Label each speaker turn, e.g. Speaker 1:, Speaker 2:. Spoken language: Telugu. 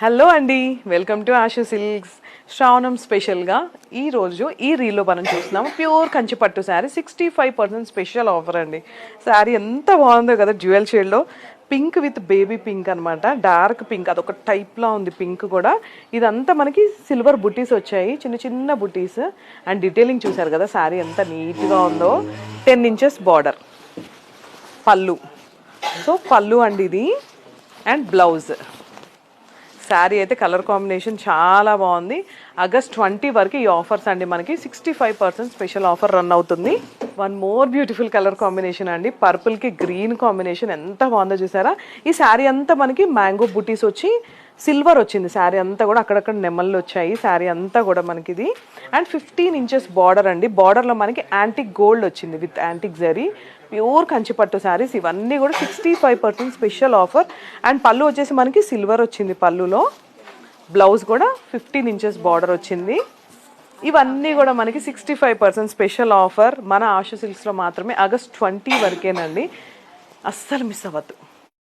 Speaker 1: హలో అండి, వెల్కమ్ టు ఆషు సిల్క్స్. శ్రావణం స్పెషల్గా ఈరోజు ఈ రీల్లో మనం చూస్తున్నాము ప్యూర్ కంచిపట్టు శారీ 65% స్పెషల్ ఆఫర్ అండి. శారీ ఎంత బాగుందో కదా, జ్యువెల్ షేడ్లో పింక్ విత్ బేబీ పింక్ అనమాట, డార్క్ పింక్, అదొక టైప్లో ఉంది పింక్ కూడా. ఇదంతా మనకి సిల్వర్ బుటీస్ వచ్చాయి, చిన్న చిన్న బుటీస్. అండ్ డీటెయిలింగ్ చూసారు కదా, శారీ ఎంత నీట్గా ఉందో. 10 inches బార్డర్, పళ్ళు. సో పళ్ళు అండి ఇది, అండ్ బ్లౌజ్. శారీ అయితే కలర్ కాంబినేషన్ చాలా బాగుంది. ఆగస్ట్ 20 వరకు ఈ ఆఫర్స్ అండి, మనకి 65% స్పెషల్ ఆఫర్ రన్ అవుతుంది. One more beautiful colour combination అండి, పర్పుల్కి గ్రీన్ కాంబినేషన్ ఎంత బాగుందో చూసారా. ఈ శారీ అంతా మనకి మ్యాంగో బుటీస్ వచ్చి సిల్వర్ వచ్చింది. శారీ అంతా కూడా అక్కడక్కడ నెమళ్ళు వచ్చాయి. శారీ అంతా కూడా మనకి ఇది. అండ్ 15 inches బార్డర్ అండి, బార్డర్లో మనకి యాంటిక్ గోల్డ్ వచ్చింది విత్ యాంటిక్ జరీ. ప్యూర్ కంచిపట్టు శారీస్ ఇవన్నీ కూడా 65% స్పెషల్ ఆఫర్. అండ్ పళ్ళు వచ్చేసి మనకి సిల్వర్ వచ్చింది పళ్ళులో. బ్లౌజ్ కూడా 15 inches బార్డర్ వచ్చింది. ఇవన్నీ కూడా మనకి 65% స్పెషల్ ఆఫర్ మన ఆషు సిల్క్స్లో మాత్రమే. ఆగస్ట్ 20 వరకేనండి, అస్సలు మిస్ అవ్వద్దు.